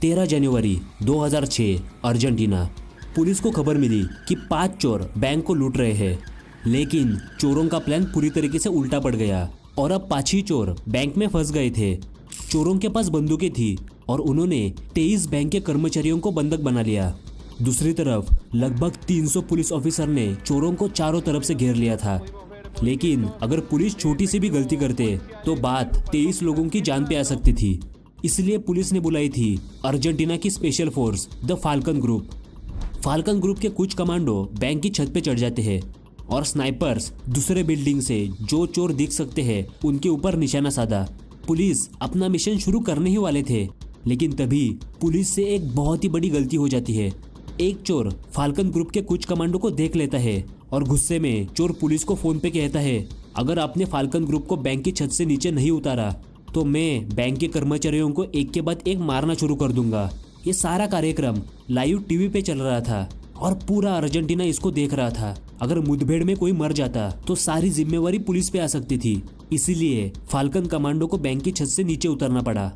13 जनवरी 2006 Argentina. Police को खबर मिली कि 5 चोर बैंक को लूट रहे हैं, लेकिन चोरों का प्लान पूरी तरीके से उल्टा पड़ गया और अब 5 ही चोर बैंक में फंस गए थे। चोरों के पास बंदूकें थी और उन्होंने 23 बैंक के कर्मचारियों को बंधक बना लिया। दूसरी तरफ लगभग 300 पुलिस ऑफिसर ने चोरों को चारों तरफ से घेर लिया था, लेकिन अगर पुलिस छोटी सी भी गलती करते तो बात 23 लोगों की जान पे आ सकती थी। इसलिए पुलिस ने बुलाई थी अर्जेंटीना की special force the falcon group. Falcon group के कुछ कमांडो बैंक की छत पे चढ़ जाते हैं और स्नाइपर्स दूसरे बिल्डिंग से जो चोर दिख सकते हैं उनके ऊपर निशाना साधा। पुलिस अपना मिशन शुरू करने ही वाले थे, लेकिन तभी पुलिस से एक बहुत ही बड़ी गलती हो जाती है। एक चोर फाल्कन ग्रुप के कुछ कमांडो को देख लेता है और गुस्से में चोर पुलिस को फोन पे कहता है, अगर आपने फाल्कन ग्रुप को बैंक की छत से नीचे नहीं उतारा तो मैं बैंक के कर्मचारियों को एक के बाद एक मारना शुरू कर दूंगा। ये सारा कार्यक्रम लाइव टीवी पे चल रहा था और पूरा अर्जेंटीना इसको देख रहा था। अगर मुठभेड़ में कोई मर जाता तो सारी जिम्मेवारी पुलिस पे आ सकती थी। इसीलिए फाल्कन कमांडो को बैंक की छत से नीचे उतरना पड़ा,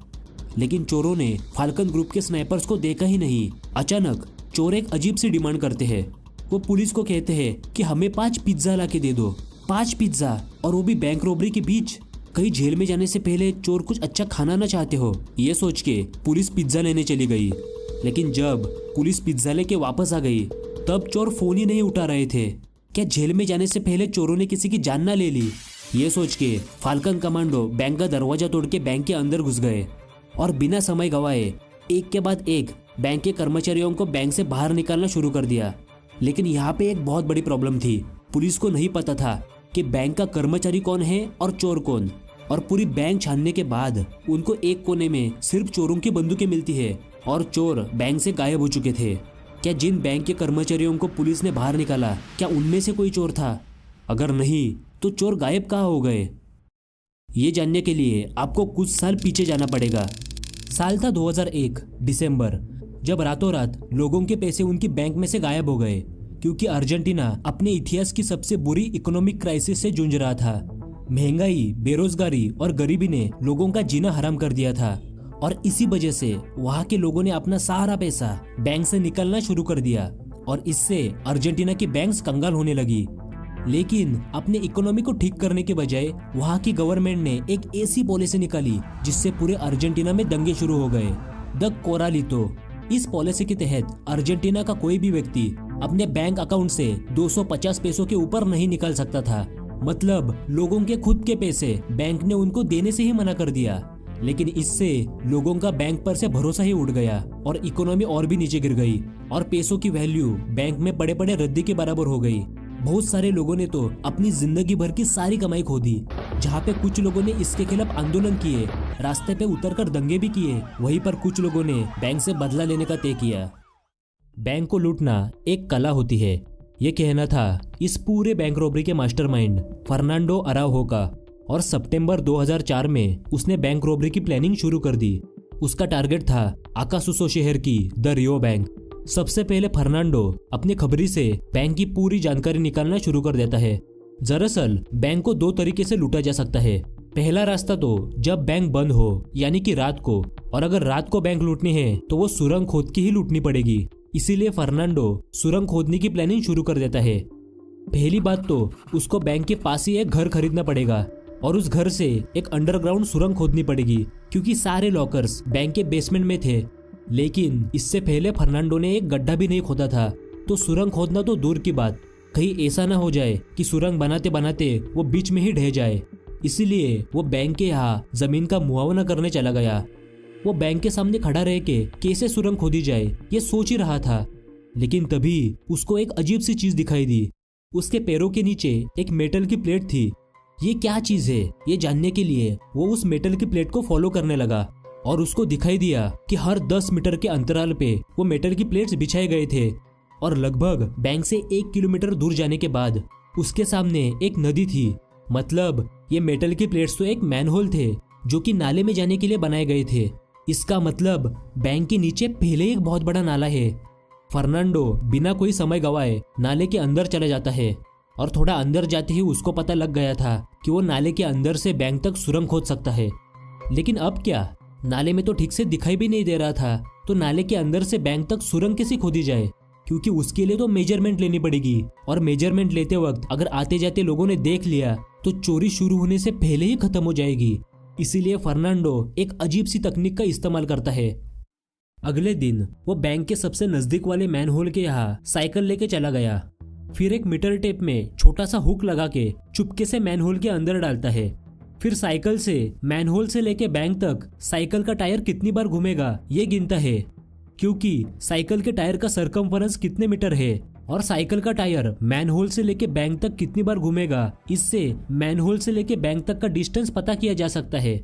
लेकिन चोरों ने फाल्कन ग्रुप के स्नाइपर्स को देखा ही नहीं। अचानक चोर एक अजीब सी डिमांड करते हैं। वो पुलिस को कहते हैं कि हमें 5 पिज्जा ला के दे दो। 5 पिज्जा, और वो भी बैंक रॉबरी के बीच। कहीं जेल में जाने से पहले चोर कुछ अच्छा खाना ना चाहते हो, ये सोच के पुलिस पिज्जा लेने चली गई। लेकिन जब पुलिस पिज्जा लेके वापस आ गई तब चोर फोन ही नहीं उठा रहे थे। क्या जेल में जाने से पहले चोरों ने किसी की जान ना ले ली? ये सोच के फाल्कन कमांडो बैंक का दरवाजा तोड़ के बैंक के अंदर घुस गए और बिना समय गवाए एक के बाद एक बैंक के कर्मचारियों को बैंक से बाहर निकालना शुरू कर दिया। लेकिन यहाँ पे एक बहुत बड़ी प्रॉब्लम थी। पुलिस को नहीं पता था कि बैंक का कर्मचारी कौन है और चोर कौन। और पूरी बैंक छानने के बाद उनको एक कोने में सिर्फ चोरों की बंदूकें मिलती है और चोर बैंक से गायब हो चुके थे। क्या जिन बैंक के कर्मचारियों को पुलिस ने बाहर निकाला, क्या उनमें से कोई चोर था? अगर नहीं तो चोर गायब कहाँ हो गए? ये जानने के लिए आपको कुछ साल पीछे जाना पड़ेगा। साल था 2001 दिसंबर, जब रातों रात लोगों के पैसे उनकी बैंक में से गायब हो गए, क्योंकि अर्जेंटीना अपने इतिहास की सबसे बुरी इकोनॉमिक क्राइसिस से जूझ रहा था। महंगाई, बेरोजगारी और गरीबी ने लोगों का जीना हराम कर दिया था और इसी वजह से वहाँ के लोगों ने अपना सारा पैसा बैंक से निकालना शुरू कर दिया और इससे अर्जेंटीना की बैंक्स कंगाल होने लगी। लेकिन अपने इकोनॉमी को ठीक करने के बजाय वहाँ की गवर्नमेंट ने एक ऐसी पॉलिसी निकाली जिससे पूरे अर्जेंटीना में दंगे शुरू हो गए, द कोरालितो। इस पॉलिसी के तहत अर्जेंटीना का कोई भी व्यक्ति अपने बैंक अकाउंट से 250 पैसों के ऊपर नहीं निकाल सकता था। मतलब लोगों के खुद के पैसे बैंक ने उनको देने से ही मना कर दिया। लेकिन इससे लोगों का बैंक पर से भरोसा ही उड़ गया और इकोनॉमी और भी नीचे गिर गई और पैसों की वैल्यू बैंक में बड़े बड़े रद्दी के बराबर हो गई। बहुत सारे लोगों ने तो अपनी जिंदगी भर की सारी कमाई खो दी। जहाँ पे कुछ लोगों ने इसके खिलाफ आंदोलन किए, रास्ते पे उतरकर दंगे भी किए, वहीं पर कुछ लोगों ने बैंक से बदला लेने का तय किया। बैंक को लूटना एक कला होती है, ये कहना था इस पूरे बैंक रॉबरी के मास्टरमाइंड फर्नांडो अराउहो का। और सितंबर 2004 में उसने बैंक रॉबरी की प्लानिंग शुरू कर दी। उसका टारगेट था आकासुसो शहर की द रियो बैंक। सबसे पहले फर्नांडो अपनी खबरी से बैंक की पूरी जानकारी निकालना शुरू कर देता है। दरअसल बैंक को 2 तरीके से लूटा जा सकता है। पहला रास्ता तो जब बैंक बंद हो, यानी कि रात को, और अगर रात को बैंक लूटनी है तो वो सुरंग खोद के ही लूटनी पड़ेगी। इसीलिए फर्नांडो सुरंग खोदने की प्लानिंग शुरू कर देता है। पहली बात तो उसको बैंक के पास ही एक घर खरीदना पड़ेगा और उस घर से एक अंडरग्राउंड सुरंग खोदनी पड़ेगी, क्योंकि सारे लॉकर्स बैंक के बेसमेंट में थे। लेकिन इससे पहले फर्नांडो ने एक गड्ढा भी नहीं खोदा था, तो सुरंग खोदना तो दूर की बात, कहीं ऐसा ना हो जाए कि सुरंग बनाते बनाते वो बीच में ही ढह जाए। इसीलिए वो बैंक के यहाँ जमीन का मुआवना करने चला गया। वो बैंक के सामने खड़ा रह के कैसे सुरंग खोदी जाए ये सोच ही रहा था। लेकिन तभी उसको एक अजीब सी चीज दिखाई दी। उसके पैरों के नीचे एक मेटल की प्लेट थी। ये क्या चीज है, ये जानने के लिए वो उस मेटल की प्लेट को फॉलो करने लगा और उसको दिखाई दिया कि हर 10 मीटर के अंतराल पे वो मेटल की प्लेट्स बिछाए गए थे। और लगभग बैंक से 1 किलोमीटर दूर जाने के बाद उसके सामने एक नदी थी। मतलब ये मेटल की प्लेट्स तो एक मैनहोल थे जो कि नाले में जाने के लिए बनाए गए थे। इसका मतलब बैंक के नीचे पहले ही एक बहुत बड़ा नाला है। फर्नांडो बिना कोई समय गवाए नाले के अंदर चला जाता है और थोड़ा अंदर जाते ही उसको पता लग गया था कि वो नाले के अंदर से बैंक तक सुरंग खोद सकता है। लेकिन अब क्या, नाले में तो ठीक से दिखाई भी नहीं दे रहा था, तो नाले के अंदर से बैंक तक सुरंग कैसे खोदी जाए, क्योंकि उसके लिए तो मेजरमेंट लेनी पड़ेगी, और मेजरमेंट लेते वक्त अगर आते जाते लोगों ने देख लिया तो चोरी शुरू होने से पहले ही खत्म हो जाएगी। इसीलिए फर्नांडो एक अजीब सी तकनीक का इस्तेमाल करता है। अगले दिन वो बैंक के सबसे नजदीक वाले मैनहोल के यहाँ साइकिल लेके चला गया। फिर एक मीटर टेप में छोटा सा हुक लगा के चुपके से मैनहोल के अंदर डालता है। फिर साइकिल से मैनहोल से लेके बैंक तक साइकिल का टायर कितनी बार घूमेगा ये गिनता है, क्योंकि साइकिल के टायर का सरकमफरेंस कितने मीटर है और साइकिल का टायर मैनहोल से लेके बैंक तक कितनी बार घूमेगा, इससे मैनहोल से लेके बैंक तक का डिस्टेंस पता किया जा सकता है।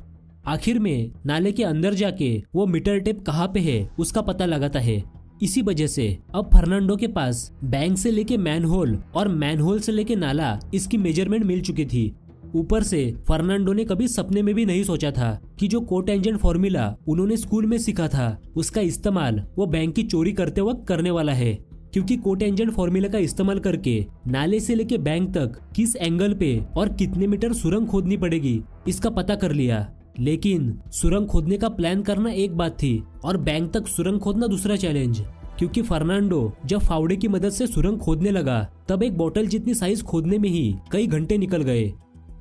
आखिर में नाले के अंदर जाके वो मीटर टेप कहाँ पे है उसका पता लगाता है। इसी वजह से अब फर्नांडो के पास बैंक से लेके मैनहोल और मैनहोल से लेके नाला इसकी मेजरमेंट मिल चुकी थी। ऊपर से फर्नांडो ने कभी सपने में भी नहीं सोचा था कि जो कोटेंजेंट फॉर्मूला उन्होंने स्कूल में सीखा था उसका इस्तेमाल वो बैंक की चोरी करते वक्त करने वाला है, क्योंकि कोटेंजेंट फॉर्मूला का इस्तेमाल करके नाले से लेके बैंक तक किस एंगल पे और कितने मीटर सुरंग खोदनी पड़ेगी इसका पता कर लिया। लेकिन सुरंग खोदने का प्लान करना एक बात थी और बैंक तक सुरंग खोदना दूसरा चैलेंज, क्योंकि फर्नांडो जब फावड़े की मदद से सुरंग खोदने लगा तब एक बोतल जितनी साइज खोदने में ही कई घंटे निकल गए।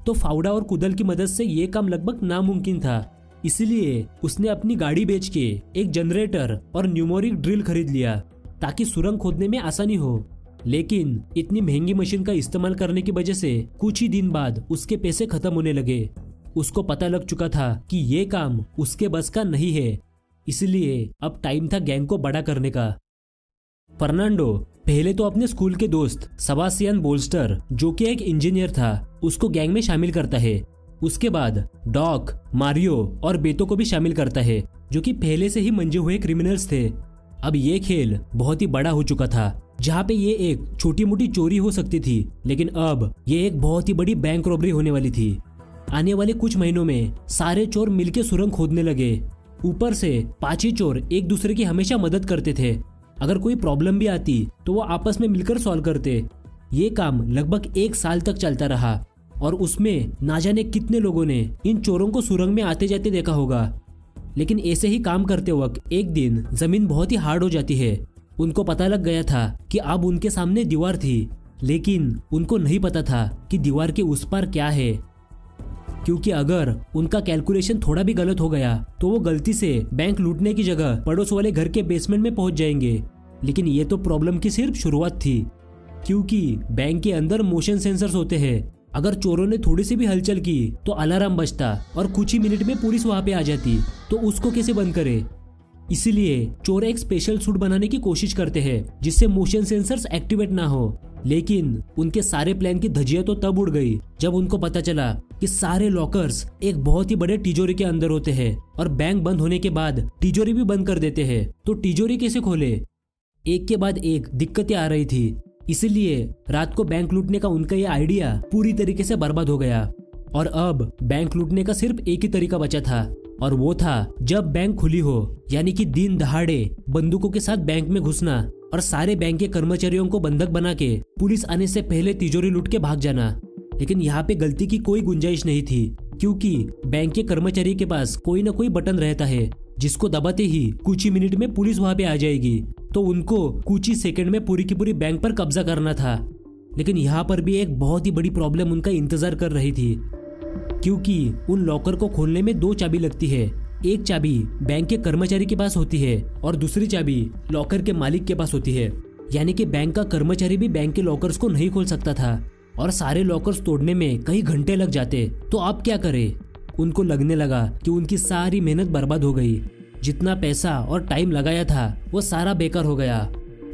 तो फावड़ा और कुदल की मदद से ये काम लगभग नामुमकिन था। इसलिए उसने अपनी गाड़ी बेच के एक जनरेटर और न्यूमेरिक ड्रिल खरीद लिया ताकि सुरंग खोदने में आसानी हो। लेकिन इतनी महंगी मशीन का इस्तेमाल करने की वजह से कुछ ही दिन बाद उसके पैसे खत्म होने लगे। उसको पता लग चुका था कि ये काम उसके बस का नहीं है, इसलिए अब टाइम था गैंग को बड़ा करने का। फर्नांडो पहले तो अपने स्कूल के दोस्त सेबास्टियन बोल्स्टर, जो कि एक इंजीनियर था, उसको गैंग में शामिल करता है। उसके बाद डॉक, मारियो और बेतो को भी शामिल करता है, जो कि पहले से ही मंजे हुए क्रिमिनल्स थे। अब ये खेल बहुत ही बड़ा हो चुका था, जहाँ पे ये एक छोटी मोटी चोरी हो सकती थी, लेकिन अब ये एक बहुत ही बड़ी बैंक रॉबरी होने वाली थी। आने वाले कुछ महीनों में सारे चोर मिलके सुरंग खोदने लगे। ऊपर से 5 ही चोर एक दूसरे की हमेशा मदद करते थे। अगर कोई प्रॉब्लम भी आती तो वो आपस में मिलकर सॉल्व करते। ये काम लगभग 1 साल तक चलता रहा और उसमें ना जाने कितने लोगों ने इन चोरों को सुरंग में आते जाते देखा होगा। लेकिन ऐसे ही काम करते वक्त एक दिन जमीन बहुत ही हार्ड हो जाती है। उनको पता लग गया था कि अब उनके सामने दीवार थी, लेकिन उनको नहीं पता था कि दीवार के उस पार क्या है, क्योंकि अगर उनका कैलकुलेशन थोड़ा भी गलत हो गया तो वो गलती से बैंक लूटने की जगह पड़ोस वाले घर के बेसमेंट में पहुंच जाएंगे। लेकिन ये तो प्रॉब्लम की सिर्फ शुरुआत थी, क्योंकि बैंक के अंदर मोशन सेंसर्स होते हैं। अगर चोरों ने थोड़ी सी भी हलचल की तो अलार्म बजता और कुछ ही मिनट में पुलिस वहां पे आ जाती, तो उसको कैसे बंद करे। इसीलिए चोर एक स्पेशल सूट बनाने की कोशिश करते हैं जिससे मोशन सेंसर्स एक्टिवेट ना हो। लेकिन उनके सारे प्लान की धज्जियां तो तब उड़ गई जब उनको पता चला कि सारे लॉकर्स एक बहुत ही बड़े तिजोरी के अंदर होते हैं और बैंक बंद होने के बाद तिजोरी भी बंद कर देते हैं। तो तिजोरी कैसे खोले? एक के बाद एक दिक्कतें आ रही थी। इसलिए रात को बैंक लूटने का उनका ये आइडिया पूरी तरीके से बर्बाद हो गया और अब बैंक लूटने का सिर्फ एक ही तरीका बचा था, और वो था जब बैंक खुली हो, यानी कि दिन दहाड़े बंदूकों के साथ बैंक में घुसना और सारे बैंक के कर्मचारियों को बंधक बना के पुलिस आने से पहले तिजोरी लूट के भाग जाना। लेकिन यहाँ पे गलती की कोई गुंजाइश नहीं थी, क्योंकि बैंक के कर्मचारी के पास कोई ना कोई बटन रहता है जिसको दबाते ही कुछ ही मिनट में पुलिस वहां पे आ जाएगी। तो उनको कुछ ही सेकंड में पूरी की पूरी बैंक पर कब्जा करना था। लेकिन यहाँ पर भी एक बहुत ही बड़ी प्रॉब्लम उनका इंतजार कर रही थी, क्योंकि उन लॉकर को खोलने में 2 चाबी लगती है। एक चाबी बैंक के कर्मचारी के पास होती है और दूसरी चाबी लॉकर के मालिक के पास होती है। यानी कि बैंक का कर्मचारी भी बैंक के लॉकर्स को नहीं खोल सकता था और सारे लॉकर्स तोड़ने में कई घंटे लग जाते। तो आप क्या करें? उनको लगने लगा कि उनकी सारी मेहनत बर्बाद हो गई। जितना पैसा और टाइम लगाया था वो सारा बेकार हो गया।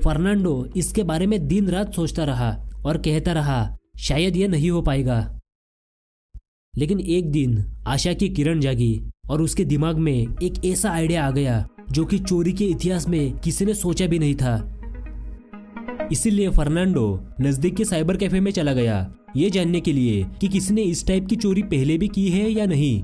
फर्नांडो इसके बारे में दिन रात सोचता रहा और कहता रहा शायद ये नहीं हो पाएगा। लेकिन एक दिन आशा की किरण जागी और उसके दिमाग में एक ऐसा आइडिया आ गया जो कि चोरी के इतिहास में किसी ने सोचा भी नहीं था। इसीलिए फर्नांडो नजदीक के साइबर कैफे में चला गया, ये जानने के लिए कि किसी ने इस टाइप की चोरी पहले भी की है या नहीं।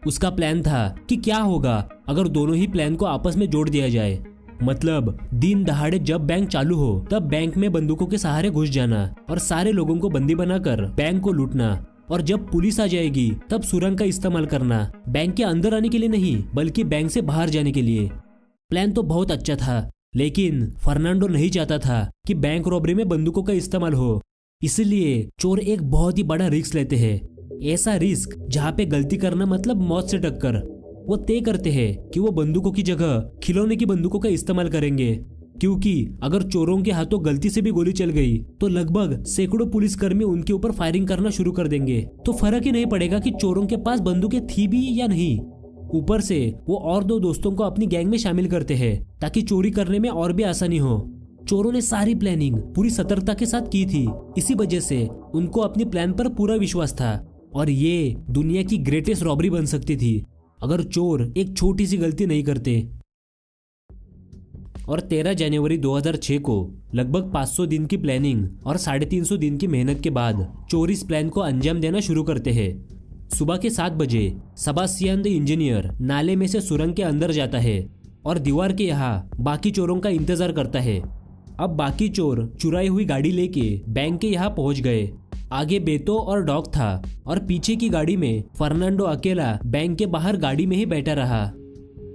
उसका प्लान था कि क्या होगा अगर दोनों ही प्लान को आपस में जोड़ दिया जाए। मतलब दिन दहाड़े जब बैंक चालू हो तब बैंक में बंदूकों के सहारे घुस जाना और सारे लोगों को बंदी बनाकर बैंक को लूटना। और जब पुलिस आ जाएगी तब सुरंग का इस्तेमाल करना, बैंक के अंदर आने के लिए नहीं बल्कि बैंक से बाहर जाने के लिए। प्लान तो बहुत अच्छा था, लेकिन फर्नांडो नहीं चाहता था कि बैंक रॉबरी में बंदूकों का इस्तेमाल हो। इसलिए चोर एक बहुत ही बड़ा रिस्क लेते हैं, ऐसा रिस्क जहाँ पे गलती करना मतलब मौत से टक्कर। वो तय करते हैं कि वो बंदूकों की जगह खिलौने की बंदूकों का इस्तेमाल करेंगे, क्योंकि अगर चोरों के हाथों गलती से भी गोली चल गई तो लगभग सैकड़ों पुलिसकर्मी उनके ऊपर फायरिंग करना शुरू कर देंगे। तो फर्क ही नहीं पड़ेगा कि चोरों के पास बंदूकें थी भी या नहीं। ऊपर से वो और 2 दोस्तों को अपनी गैंग में शामिल करते हैं ताकि चोरी करने में और भी आसानी हो। चोरों ने सारी प्लानिंग पूरी सतर्कता के साथ की थी, इसी वजह से उनको अपनी प्लान पर पूरा विश्वास था और ये दुनिया की ग्रेटेस्ट रॉबरी बन सकती थी अगर चोर एक छोटी सी गलती नहीं करते। और 13 जनवरी 2006 को लगभग 500 दिन की प्लानिंग और 350 दिन की मेहनत के बाद चोर इस प्लान को अंजाम देना शुरू करते हैं। सुबह के 7 बजे सेबास्टियन द इंजीनियर नाले में से सुरंग के अंदर जाता है और दीवार के यहाँ बाकी चोरों का इंतजार करता है। अब बाकी चोर चुराई हुई गाड़ी लेके बैंक के यहाँ पहुंच गए। आगे बेतो और डॉग था और पीछे की गाड़ी में फर्नांडो अकेला बैंक के बाहर गाड़ी में ही बैठा रहा।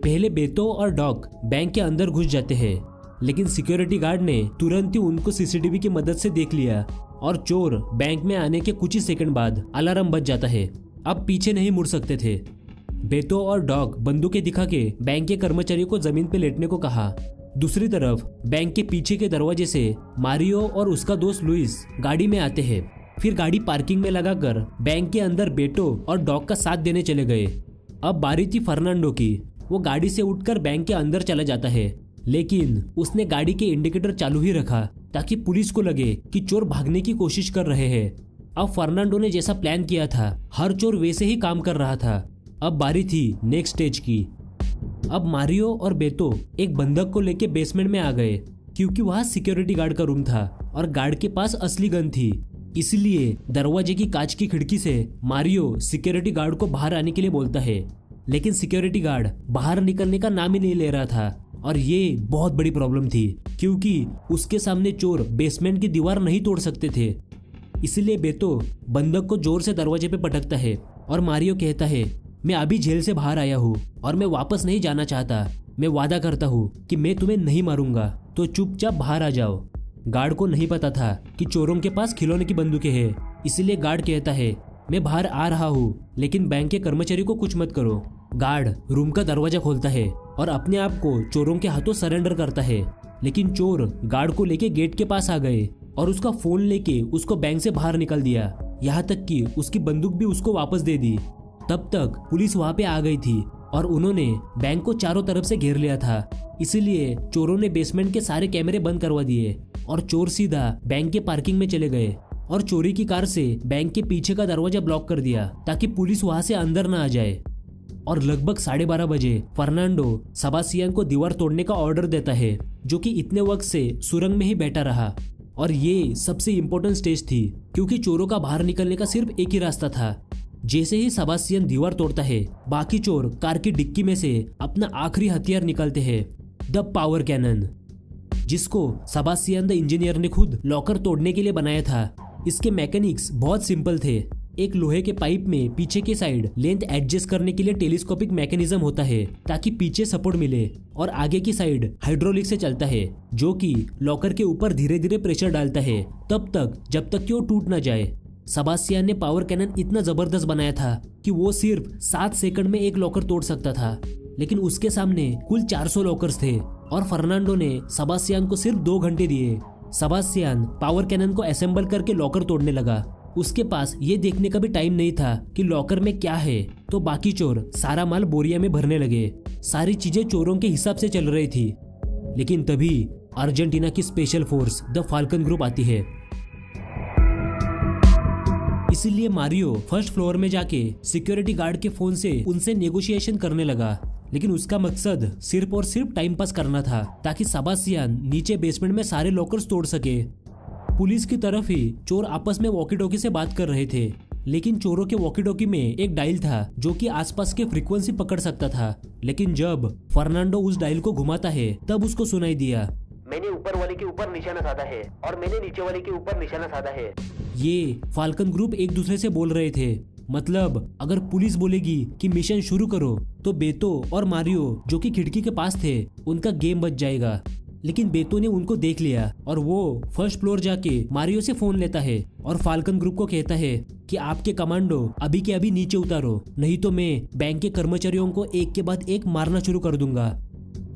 पहले बेतो और डॉग बैंक के अंदर घुस जाते हैं, लेकिन सिक्योरिटी गार्ड ने तुरंत ही उनको सीसीटीवी की मदद से देख लिया और चोर बैंक में आने के कुछ ही सेकंड बाद अलार्म बज जाता है। अब पीछे नहीं मुड़ सकते थे। बेतो और डॉग बंदूकें दिखा के बैंक के कर्मचारियों को जमीन पे लेटने को कहा। दूसरी तरफ बैंक के पीछे के दरवाजे से मारियो और उसका दोस्त लुइस गाड़ी में आते हैं। फिर गाड़ी पार्किंग में लगाकर बैंक के अंदर बेटो और डॉग का साथ देने चले गए। अब बारी थी फर्नांडो की। वो गाड़ी से उठकर बैंक के अंदर चला जाता है, लेकिन उसने गाड़ी के इंडिकेटर चालू ही रखा ताकि पुलिस को लगे कि चोर भागने की कोशिश कर रहे हैं। अब फर्नांडो ने जैसा प्लान किया था हर चोर वैसे ही काम कर रहा था। अब बारी थी नेक्स्ट स्टेज की। अब मारियो और बेतो एक बंधक को लेके बेसमेंट में आ गए, क्योंकि वहां सिक्योरिटी गार्ड का रूम था और गार्ड के पास असली गन थी। इसलिए दरवाजे की कांच की खिड़की से मारियो सिक्योरिटी गार्ड को बाहर आने के लिए बोलता है, लेकिन सिक्योरिटी गार्ड बाहर निकलने का नाम ही नहीं ले रहा था। और ये बहुत बड़ी प्रॉब्लम थी, क्योंकि उसके सामने चोर बेसमेंट की दीवार नहीं तोड़ सकते थे। इसलिए बेतो बंधक को जोर से दरवाजे पे पटकता है और मारियो कहता है, मैं अभी जेल से बाहर आया हूँ और मैं वापस नहीं जाना चाहता। मैं वादा करता हूँ कि मैं तुम्हें नहीं मारूंगा, तो चुपचाप बाहर आ जाओ। गार्ड को नहीं पता था कि चोरों के पास खिलौने की बंदूकें हैं, इसलिए गार्ड कहता है, मैं बाहर आ रहा हूँ, लेकिन बैंक के कर्मचारी को कुछ मत करो। गार्ड रूम का दरवाजा खोलता है और अपने आप को चोरों के हाथों सरेंडर करता है, लेकिन चोर गार्ड को लेके गेट के पास आ गए और उसका फोन लेके उसको बैंक से बाहर निकाल दिया, यहाँ तक कि उसकी बंदूक भी उसको वापस दे दी। तब तक पुलिस वहां पे आ गई थी और उन्होंने बैंक को चारों तरफ से घेर लिया था। इसीलिए चोरों ने बेसमेंट के सारे कैमरे बंद करवा दिए और चोर सीधा बैंक के पार्किंग में चले गए और चोरी की कार से बैंक के पीछे का दरवाजा ब्लॉक कर दिया ताकि पुलिस वहां से अंदर न आ जाए। और लगभग 12:30 बजे फर्नांडो सेबास्टियन को दीवार तोड़ने का ऑर्डर देता है, जो कि इतने वक्त से सुरंग में ही बैठा रहा। और ये सबसे इम्पोर्टेंट स्टेज थी, क्योंकि चोरों का बाहर निकलने का सिर्फ एक ही रास्ता था। जैसे ही सेबास्टियन दीवार तोड़ता है, बाकी चोर कार की डिक्की में से अपना आखिरी हथियार निकालते हैं, द पावर कैनन, जिसको सेबास्टियन द इंजीनियर ने खुद लॉकर तोड़ने के लिए बनाया था। इसके मैकेनिक्स बहुत सिंपल थे। एक लोहे के पाइप में पीछे के साइड लेंथ एडजस्ट करने के लिए टेलीस्कोपिक मैकेनिज्म होता है ताकि पीछे सपोर्ट मिले, और आगे की साइड हाइड्रोलिक से चलता है, जो कि लॉकर के ऊपर धीरे धीरे प्रेशर डालता है तब तक जब तक कि वो टूट ना जाए। सेबास्टियन ने पावर कैनन इतना जबरदस्त बनाया था कि वो सिर्फ 7 सेकंड में एक लॉकर तोड़ सकता था, लेकिन उसके सामने कुल 400 लॉकर्स थे और फर्नांडो ने सेबास्टियन को सिर्फ 2 घंटे दिए। सेबास्टियन पावर कैनन को असेंबल करके लॉकर तोड़ने लगा। उसके पास ये देखने का भी टाइम नहीं था कि लॉकर में क्या है, तो बाकी चोर सारा माल बोरिया में भरने लगे। सारी चीजें चोरों के हिसाब से चल रही थी, लेकिन तभी अर्जेंटीना की special force the falcon group आती है। इसीलिए मारियो फर्स्ट फ्लोर में जाके सिक्योरिटी गार्ड के फोन से उनसे नेगोशिएशन करने लगा, लेकिन उसका मकसद सिर्फ और सिर्फ टाइम पास करना था ताकि सेबास्टियन नीचे बेसमेंट में सारे लॉकर्स तोड़ सके। पुलिस की तरफ ही चोर आपस में वॉकी टॉकी से बात कर रहे थे, लेकिन चोरों के वॉकी टॉकी में एक डायल था जो कि आसपास के फ्रीक्वेंसी पकड़ सकता था। लेकिन जब फर्नांडो उस डायल को घुमाता है तब उसको सुनाई दिया, मैंने ऊपर वाले के ऊपर निशाना साधा है और मैंने नीचे वाले के ऊपर निशाना साधा है। ये फाल्कन ग्रुप एक दूसरे से बोल रहे थे। मतलब अगर पुलिस बोलेगी कि मिशन शुरू करो तो बेतो और मारियो जो कि खिड़की के पास थे उनका गेम बच जाएगा। लेकिन बेतो ने उनको देख लिया और वो फर्स्ट फ्लोर जाके मारियो से फोन लेता है और फाल्कन ग्रुप को कहता है कि आपके कमांडो अभी के अभी नीचे उतारो, नहीं तो मैं बैंक के कर्मचारियों को एक के बाद एक मारना शुरू कर दूंगा।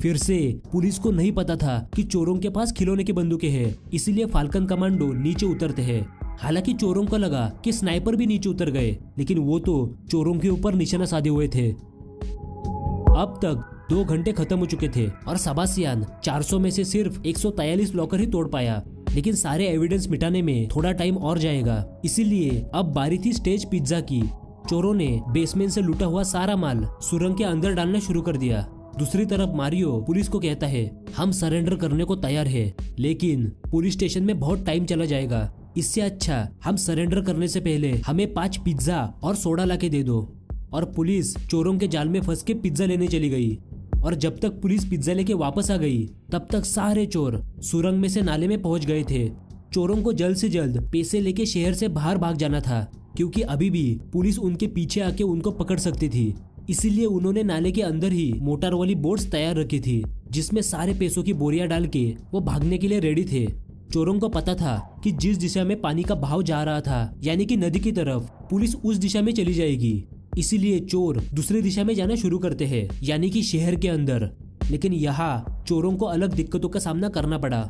फिर से पुलिस को नहीं पता था कि चोरों के पास खिलौने की बंदूकें हैं, इसीलिए फाल्कन कमांडो नीचे उतरते हैं। हालांकि चोरों को लगा कि स्नाइपर भी नीचे उतर गए, लेकिन वो तो चोरों के ऊपर निशाना साधे हुए थे। अब तक 2 घंटे खत्म हो चुके थे और सेबास्टियन 400 में से सिर्फ 143 लॉकर ही तोड़ पाया। लेकिन सारे एविडेंस मिटाने में थोड़ा टाइम और जाएगा, इसीलिए अब बारी थी स्टेज पिज्जा की। चोरों ने बेसमेंट से लूटा हुआ सारा माल सुरंग के अंदर डालना शुरू कर दिया। दूसरी तरफ मारियो पुलिस को कहता है हम सरेंडर करने को तैयार है, लेकिन पुलिस स्टेशन में बहुत टाइम चला जाएगा। इससे अच्छा हम सरेंडर करने से पहले हमें 5 पिज्जा और सोडा लाके दे दो। और पुलिस चोरों के जाल में फंस के पिज्जा लेने चली गई। और जब तक पुलिस पिज्जा लेके वापस आ गई तब तक सारे चोर सुरंग में से नाले में पहुंच गए थे। चोरों को जल्द से जल्द पैसे लेके शहर से बाहर भाग जाना था, क्योंकि अभी भी पुलिस उनके पीछे आके उनको पकड़ सकती थी। इसीलिए उन्होंने नाले के अंदर ही मोटर वाली बोट्स तैयार रखी थी, जिसमें सारे पैसों की बोरियां डाल के वो भागने के लिए रेडी थे। चोरों को पता था कि जिस दिशा में पानी का बहाव जा रहा था, यानी कि नदी की तरफ, पुलिस उस दिशा में चली जाएगी। इसीलिए चोर दूसरी दिशा में जाना शुरू करते हैं, यानी कि शहर के अंदर। लेकिन यहाँ चोरों को अलग दिक्कतों का सामना करना पड़ा,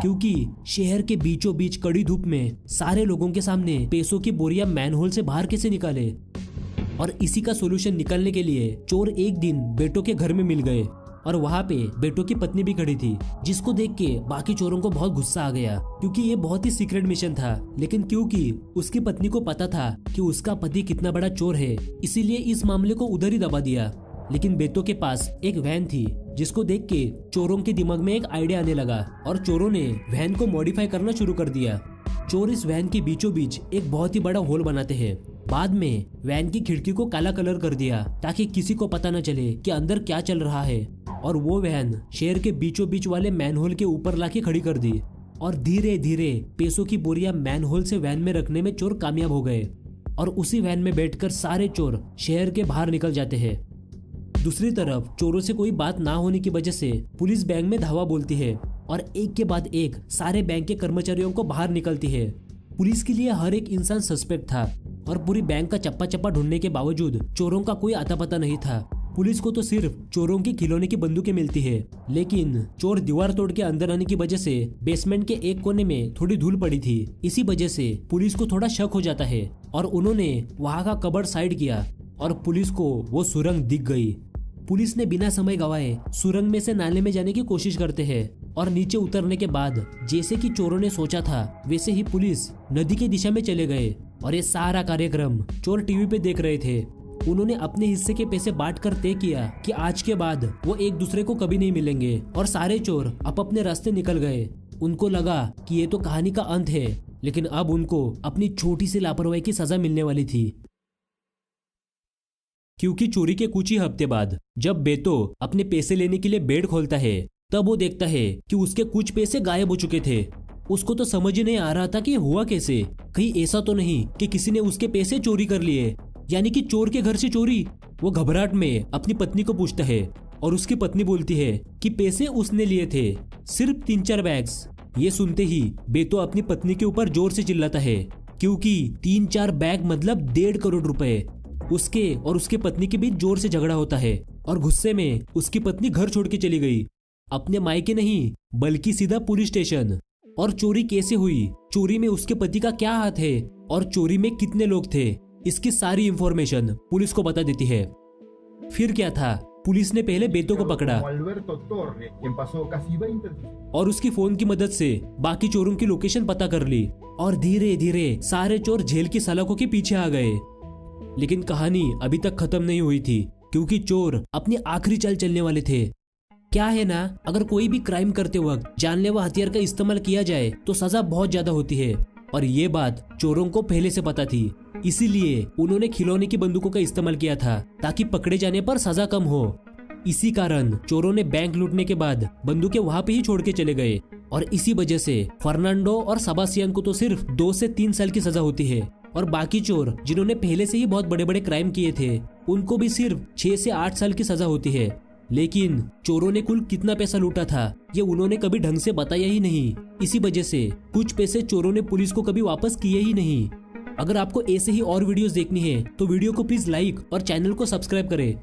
क्योंकि शहर के बीचों बीच कड़ी धूप में सारे लोगों के सामने पैसों की बोरियां मैनहोल से बाहर कैसे निकाले। और इसी का सोल्यूशन निकालने के लिए चोर एक दिन बेटो के घर में मिल गए और वहाँ पे बेटो की पत्नी भी खड़ी थी, जिसको देख के बाकी चोरों को बहुत गुस्सा आ गया, क्योंकि ये बहुत ही सीक्रेट मिशन था। लेकिन क्योंकि उसकी पत्नी को पता था कि उसका पति कितना बड़ा चोर है, इसीलिए इस मामले को उधर ही दबा दिया। लेकिन बेटो के पास एक वैन थी, जिसको देख के चोरों के दिमाग में एक आइडिया आने लगा और चोरों ने वैन को मॉडिफाई करना शुरू कर दिया। चोर इस वैन के बीचों बीच एक बहुत ही बड़ा होल बनाते हैं। बाद में वैन की खिड़की को काला कलर कर दिया ताकि किसी को पता न चले कि अंदर क्या चल रहा है। और वो वैन शहर के बीचों बीच वाले मैनहोल के ऊपर लाके खड़ी कर दी और धीरे धीरे पैसों की बोरियां मैनहोल से वैन में रखने में चोर कामयाब हो गए। और उसी वैन में बैठकर सारे चोर शहर के बाहर निकल जाते हैं। दूसरी तरफ चोरों से कोई बात ना होने की वजह से पुलिस बैंक में धावा बोलती है और एक के बाद एक सारे बैंक के कर्मचारियों को बाहर निकलती है। पुलिस के लिए हर एक इंसान सस्पेक्ट था और पूरी बैंक का चप्पा चप्पा ढूंढने के बावजूद चोरों का कोई आता पता नहीं था। पुलिस को तो सिर्फ चोरों की खिलौने की बंदूकें मिलती है, लेकिन चोर दीवार तोड़ के अंदर आने की वजह से बेसमेंट के एक कोने में थोड़ी धूल पड़ी थी। इसी वजह से पुलिस को थोड़ा शक हो जाता है और उन्होंने वहां का कबर्ड साइड किया और पुलिस को वो सुरंग दिख गई। पुलिस ने बिना समय गवाए सुरंग में से नाले में जाने की कोशिश करते हैं और नीचे उतरने के बाद जैसे कि चोरों ने सोचा था वैसे ही पुलिस नदी की दिशा में चले गए। और ये सारा कार्यक्रम चोर टीवी पे देख रहे थे। उन्होंने अपने हिस्से के पैसे बांटकर तय किया कि आज के बाद वो एक दूसरे को कभी नहीं मिलेंगे और सारे चोर अपने रास्ते निकल गए। उनको लगा कि ये तो कहानी का अंत है, लेकिन अब उनको अपनी छोटी सी लापरवाही की सजा मिलने वाली थी। क्योंकि चोरी के कुछ ही हफ्ते बाद जब बेतो अपने पैसे लेने के लिए बेड खोलता है, तब वो देखता है कि उसके कुछ पैसे गायब हो चुके थे। उसको तो समझ ही नहीं आ रहा था कि हुआ कैसे। कहीं ऐसा तो नहीं कि किसी ने उसके पैसे चोरी कर लिए, यानी कि चोर के घर से चोरी। वो घबराहट में अपनी पत्नी को पूछता है और उसकी पत्नी बोलती है कि पैसे उसने लिए थे, सिर्फ 3-4 बैग्स। ये सुनते ही बेतो अपनी पत्नी के ऊपर जोर से चिल्लाता है, क्योंकि 3-4 बैग मतलब 1.5 करोड़ रुपए। उसके और उसकी पत्नी के बीच जोर से झगड़ा होता है और गुस्से में उसकी पत्नी घर छोड़ के चली गई, अपने मायके नहीं बल्कि सीधा पुलिस स्टेशन। और चोरी कैसे हुई, चोरी में उसके पति का क्या हाथ है और चोरी में कितने लोग थे, इसकी सारी इंफॉर्मेशन पुलिस को बता देती है। फिर क्या था, पुलिस ने पहले बेतो को पकड़ा और उसकी फोन की मदद से बाकी चोरों की लोकेशन पता कर ली और धीरे धीरे सारे चोर जेल की सलाखों के पीछे आ गए। लेकिन कहानी अभी तक खत्म नहीं हुई थी, क्योंकि चोर अपनी आखिरी चाल चलने वाले थे। क्या है ना, अगर कोई भी क्राइम करते वक्त जानलेवा हथियार का इस्तेमाल किया जाए तो सजा बहुत ज्यादा होती है, और ये बात चोरों को पहले से पता थी। इसीलिए उन्होंने खिलौने की बंदूकों का इस्तेमाल किया था ताकि पकड़े जाने पर सजा कम हो। इसी कारण चोरों ने बैंक लूटने के बाद बंदूकें वहां पे ही छोड़ के चले गए और इसी वजह से फर्नांडो और सेबास्टियन को तो सिर्फ 2 से 3 साल की सजा होती है और बाकी चोर जिन्होंने पहले से ही बहुत बड़े बड़े क्राइम किए थे उनको भी सिर्फ 6 से 8 साल की सजा होती है। लेकिन चोरों ने कुल कितना पैसा लूटा था ये उन्होंने कभी ढंग से बताया ही नहीं। इसी वजह से कुछ पैसे चोरों ने पुलिस को कभी वापस किए ही नहीं। अगर आपको ऐसे ही और वीडियोस देखनी है तो वीडियो को प्लीज लाइक और चैनल को सब्सक्राइब करें।